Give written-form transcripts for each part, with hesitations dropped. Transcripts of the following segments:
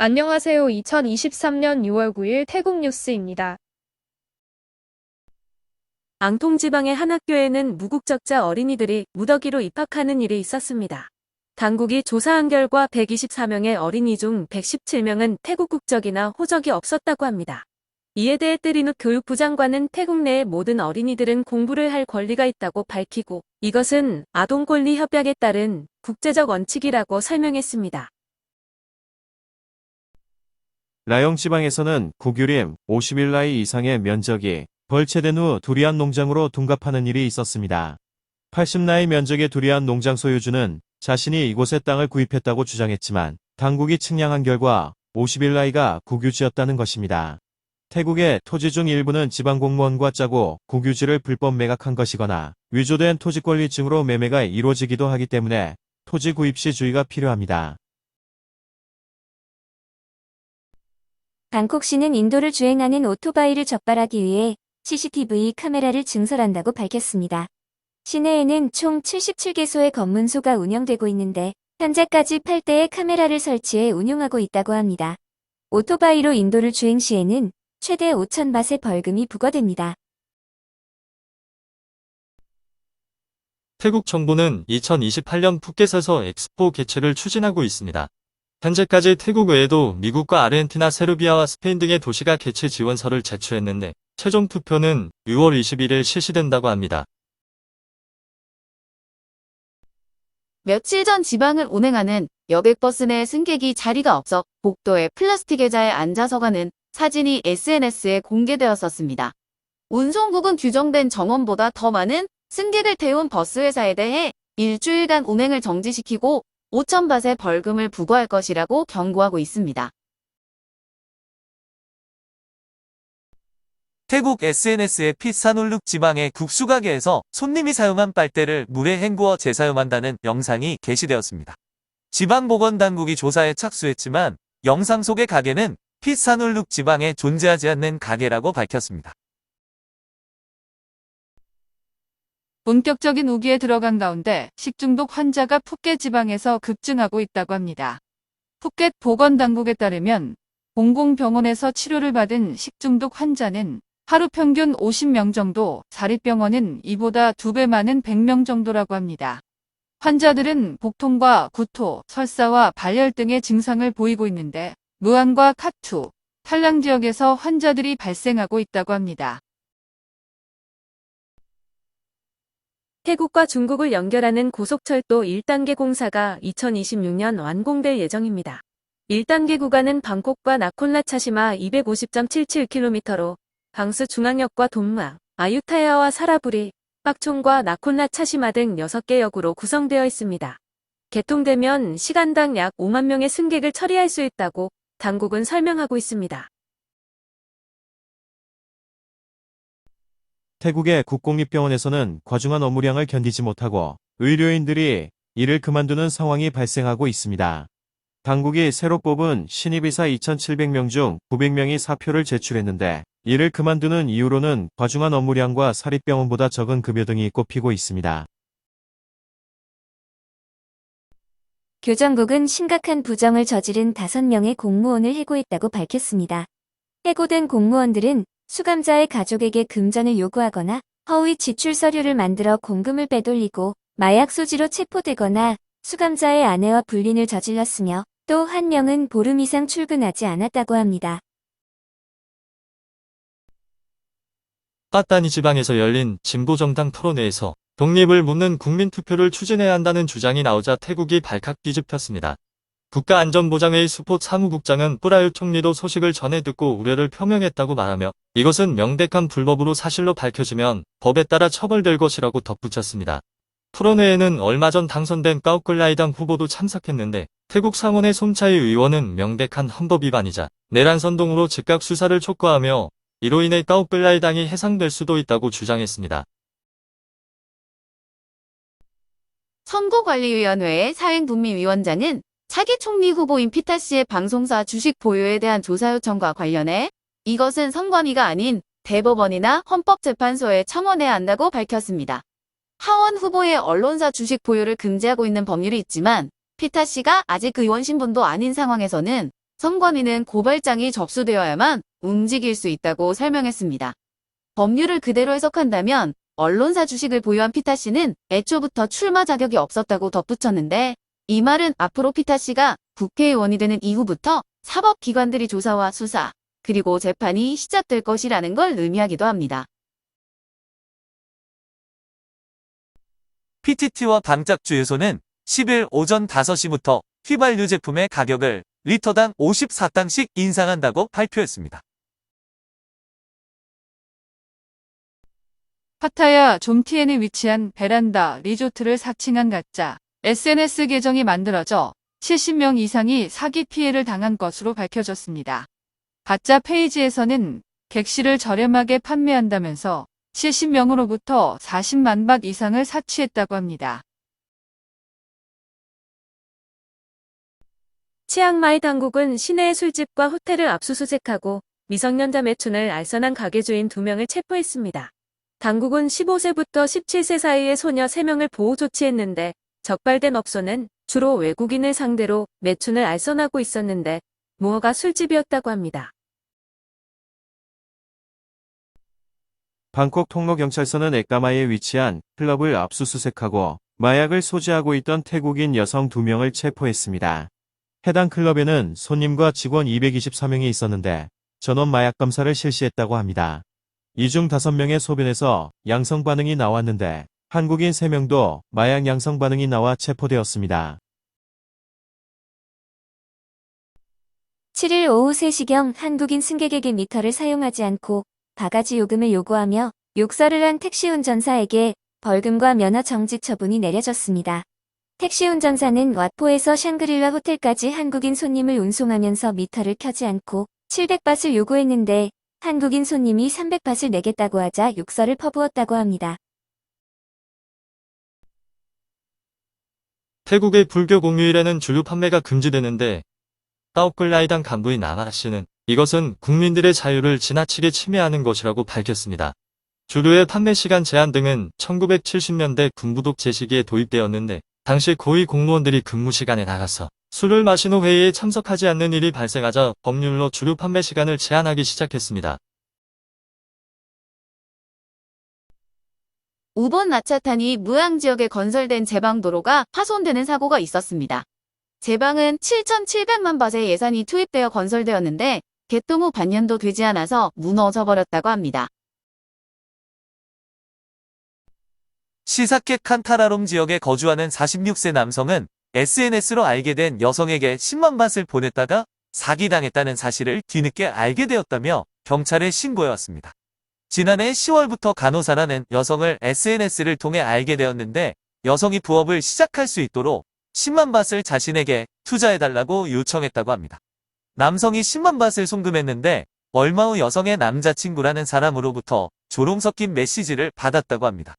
안녕하세요. 2023년 6월 9일 태국 뉴스입니다. 앙통지방의 한 학교에는 무국적자 어린이들이 무더기로 입학하는 일이 있었습니다. 당국이 조사한 결과 124명의 어린이 중 117명은 태국 국적이나 호적이 없었다고 합니다. 이에 대해 때리누 교육부 장관은 태국 내의 모든 어린이들은 공부를 할 권리가 있다고 밝히고 이것은 아동권리 협약에 따른 국제적 원칙이라고 설명했습니다. 라영 지방에서는 고규림 50일 나이 이상의 면적이 벌채된 후 두리안 농장으로 둔갑하는 일이 있었습니다. 80나이 면적의 두리안 농장 소유주는 자신이 이곳에 땅을 구입했다고 주장했지만 당국이 측량한 결과 50일 나이가 국유지였다는 것입니다. 태국의 토지 중 일부는 지방 공무원과 짜고 국유지를 불법 매각한 것이거나 위조된 토지권리증으로 매매가 이루어지기도 하기 때문에 토지 구입 시 주의가 필요합니다. 방콕시는 인도를 주행하는 오토바이를 적발하기 위해 CCTV 카메라를 증설한다고 밝혔습니다. 시내에는 총 77개소의 검문소가 운영되고 있는데 현재까지 8대의 카메라를 설치해 운용하고 있다고 합니다. 오토바이로 인도를 주행 시에는 최대 5,000바트의 벌금이 부과됩니다. 태국 정부는 2028년 푸켓에서 엑스포 개최를 추진하고 있습니다. 현재까지 태국 외에도 미국과 아르헨티나, 세르비아와 스페인 등의 도시가 개최 지원서를 제출했는데 최종 투표는 6월 21일 실시된다고 합니다. 며칠 전 지방을 운행하는 여객버스 내 승객이 자리가 없어 복도에 플라스틱 의자에 앉아서 가는 사진이 SNS에 공개되었었습니다. 운송국은 규정된 정원보다 더 많은 승객을 태운 버스 회사에 대해 일주일간 운행을 정지시키고 5,000바트의 벌금을 부과할 것이라고 경고하고 있습니다. 태국 SNS에 피사놀룩 지방의 국수가게에서 손님이 사용한 빨대를 물에 헹구어 재사용한다는 영상이 게시되었습니다. 지방보건당국이 조사에 착수했지만 영상 속의 가게는 피사놀룩 지방에 존재하지 않는 가게라고 밝혔습니다. 본격적인 우기에 들어간 가운데 식중독 환자가 푸켓 지방에서 급증하고 있다고 합니다. 푸켓 보건당국에 따르면 공공병원에서 치료를 받은 식중독 환자는 하루 평균 50명 정도, 사립병원은 이보다 2배 많은 100명 정도라고 합니다. 환자들은 복통과 구토, 설사와 발열 등의 증상을 보이고 있는데 무안과 카투, 탈랑 지역에서 환자들이 발생하고 있다고 합니다. 태국과 중국을 연결하는 고속철도 1단계 공사가 2026년 완공될 예정입니다. 1단계 구간은 방콕과 나콘라차시마 250.77km로 방스 중앙역과 돈마, 아유타야와 사라부리, 빡총과 나콘라차시마 등 6개 역으로 구성되어 있습니다. 개통되면 시간당 약 5만 명의 승객을 처리할 수 있다고 당국은 설명하고 있습니다. 태국의 국공립병원에서는 과중한 업무량을 견디지 못하고 의료인들이 일을 그만두는 상황이 발생하고 있습니다. 당국이 새로 뽑은 신입의사 2,700명 중 900명이 사표를 제출했는데 일을 그만두는 이유로는 과중한 업무량과 사립병원보다 적은 급여 등이 꼽히고 있습니다. 교정국은 심각한 부정을 저지른 5명의 공무원을 해고했다고 밝혔습니다. 해고된 공무원들은 수감자의 가족에게 금전을 요구하거나 허위 지출 서류를 만들어 공금을 빼돌리고 마약 소지로 체포되거나 수감자의 아내와 불륜을 저질렀으며 또 한 명은 보름 이상 출근하지 않았다고 합니다. 빠따니 지방에서 열린 진보정당 토론회에서 독립을 묻는 국민투표를 추진해야 한다는 주장이 나오자 태국이 발칵 뒤집혔습니다. 국가안전보장회의 수포 사무국장은 뿌라유 총리도 소식을 전해 듣고 우려를 표명했다고 말하며 이것은 명백한 불법으로 사실로 밝혀지면 법에 따라 처벌될 것이라고 덧붙였습니다. 토론회에는 얼마 전 당선된 까우클라이당 후보도 참석했는데 태국 상원의 솜차이 의원은 명백한 헌법 위반이자 내란 선동으로 즉각 수사를 촉구하며 이로 인해 까우클라이당이 해상될 수도 있다고 주장했습니다. 선거관리위원회의 사행분미위원장은 차기 총리 후보인 피타 씨의 방송사 주식 보유에 대한 조사 요청과 관련해 이것은 선관위가 아닌 대법원이나 헌법재판소에 청원해야 한다고 밝혔습니다. 하원 후보의 언론사 주식 보유를 금지하고 있는 법률이 있지만 피타 씨가 아직 의원 신분도 아닌 상황에서는 선관위는 고발장이 접수되어야만 움직일 수 있다고 설명했습니다. 법률을 그대로 해석한다면 언론사 주식을 보유한 피타 씨는 애초부터 출마 자격이 없었다고 덧붙였는데, 이 말은 앞으로 피타 씨가 국회의원이 되는 이후부터 사법기관들이 조사와 수사, 그리고 재판이 시작될 것이라는 걸 의미하기도 합니다. PTT와 방짝주유소는 10일 오전 5시부터 휘발유 제품의 가격을 리터당 54당씩 인상한다고 발표했습니다. 파타야 좀티엔에 위치한 베란다 리조트를 사칭한 가짜 SNS 계정이 만들어져 70명 이상이 사기 피해를 당한 것으로 밝혀졌습니다. 가짜 페이지에서는 객실을 저렴하게 판매한다면서 70명으로부터 40만 박 이상을 사치했다고 합니다. 치앙마이 당국은 시내의 술집과 호텔을 압수수색하고 미성년자 매춘을 알선한 가게 주인 2명을 체포했습니다. 당국은 15세부터 17세 사이의 소녀 3명을 보호 조치했는데, 적발된 업소는 주로 외국인을 상대로 매춘을 알선하고 있었는데 무허가 술집이었다고 합니다. 방콕 통로경찰서는 액가마이에 위치한 클럽을 압수수색하고 마약을 소지하고 있던 태국인 여성 2명을 체포했습니다. 해당 클럽에는 손님과 직원 224명이 있었는데 전원 마약 검사를 실시했다고 합니다. 이 중 5명의 소변에서 양성 반응이 나왔는데 한국인 3명도 마약 양성 반응이 나와 체포되었습니다. 7일 오후 3시경 한국인 승객에게 미터를 사용하지 않고 바가지 요금을 요구하며 욕설을 한 택시 운전사에게 벌금과 면허 정지 처분이 내려졌습니다. 택시 운전사는 와포에서 샹그릴라 호텔까지 한국인 손님을 운송하면서 미터를 켜지 않고 700밭을 요구했는데 한국인 손님이 300밭을 내겠다고 하자 욕설을 퍼부었다고 합니다. 태국의 불교 공휴일에는 주류 판매가 금지되는데 따오클라이당 간부인 나나 씨는 이것은 국민들의 자유를 지나치게 침해하는 것이라고 밝혔습니다. 주류의 판매 시간 제한 등은 1970년대 군부독 제시기에 도입되었는데 당시 고위 공무원들이 근무 시간에 나가서 술을 마신 후 회의에 참석하지 않는 일이 발생하자 법률로 주류 판매 시간을 제한하기 시작했습니다. 우번 나차탄이 무양 지역에 건설된 제방도로가 파손되는 사고가 있었습니다. 제방은 7,700만 바트의 예산이 투입되어 건설되었는데 개통 후 반년도 되지 않아서 무너져 버렸다고 합니다. 시사켓 칸타라롬 지역에 거주하는 46세 남성은 SNS로 알게 된 여성에게 10만 바트를 보냈다가 사기당했다는 사실을 뒤늦게 알게 되었다며 경찰에 신고해왔습니다. 지난해 10월부터 간호사라는 여성을 SNS를 통해 알게 되었는데 여성이 부업을 시작할 수 있도록 10만 바트를 자신에게 투자해달라고 요청했다고 합니다. 남성이 10만 바트를 송금했는데 얼마 후 여성의 남자친구라는 사람으로부터 조롱 섞인 메시지를 받았다고 합니다.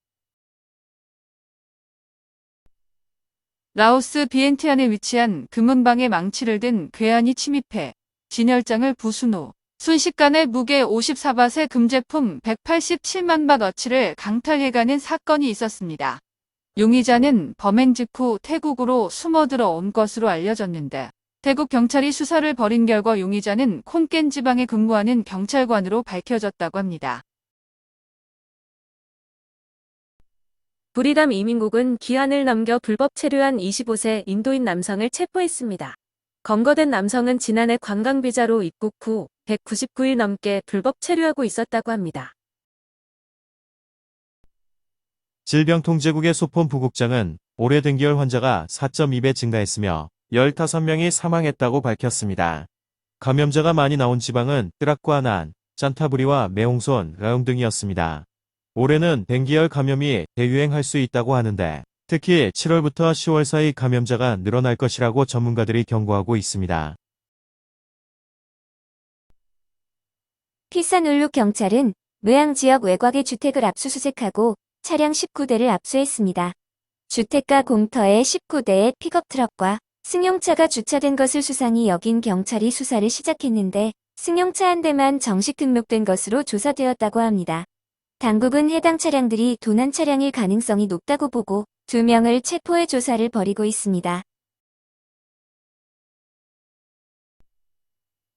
라오스 비엔티안에 위치한 금은방에 망치를 든 괴한이 침입해 진열장을 부순 후 순식간에 무게 54밭의 금제품 187만 바트어치를 강탈해가는 사건이 있었습니다. 용의자는 범행 직후 태국으로 숨어들어 온 것으로 알려졌는데 태국 경찰이 수사를 벌인 결과 용의자는 콘깬 지방에 근무하는 경찰관으로 밝혀졌다고 합니다. 부리담 이민국은 기한을 넘겨 불법 체류한 25세 인도인 남성을 체포했습니다. 검거된 남성은 지난해 관광비자로 입국 후 199일 넘게 불법 체류하고 있었다고 합니다. 질병통제국의 소폰 부국장은 올해 등기열 환자가 4.2배 증가했으며 15명이 사망했다고 밝혔습니다. 감염자가 많이 나온 지방은 뜨락과난, 짠타부리와 매홍손, 라용 등이었습니다. 올해는 댕기열 감염이 대유행할 수 있다고 하는데 특히 7월부터 10월 사이 감염자가 늘어날 것이라고 전문가들이 경고하고 있습니다. 피산울룩 경찰은 무양 지역 외곽의 주택을 압수수색하고 차량 19대를 압수했습니다. 주택가 공터에 19대의 픽업트럭과 승용차가 주차된 것을 수상히 여긴 경찰이 수사를 시작했는데 승용차 한 대만 정식 등록된 것으로 조사되었다고 합니다. 당국은 해당 차량들이 도난 차량일 가능성이 높다고 보고 2명을 체포해 조사를 벌이고 있습니다.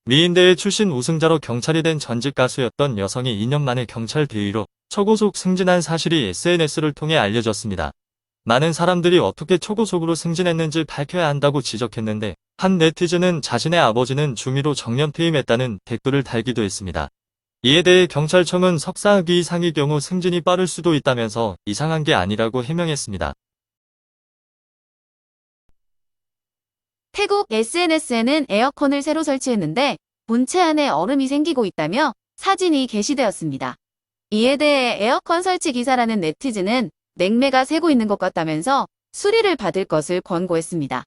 미인대회 출신 우승자로 경찰이 된 전직 가수였던 여성이 2년 만에 경찰 대위로 초고속 승진한 사실이 SNS를 통해 알려졌습니다. 많은 사람들이 어떻게 초고속으로 승진했는지 밝혀야 한다고 지적했는데 한 네티즌은 자신의 아버지는 중위로 정년 퇴임했다는 댓글을 달기도 했습니다. 이에 대해 경찰청은 석사학위 이상의 경우 승진이 빠를 수도 있다면서 이상한 게 아니라고 해명했습니다. 태국 SNS에는 에어컨을 새로 설치했는데 본체 안에 얼음이 생기고 있다며 사진이 게시되었습니다. 이에 대해 에어컨 설치 기사라는 네티즌은 냉매가 새고 있는 것 같다면서 수리를 받을 것을 권고했습니다.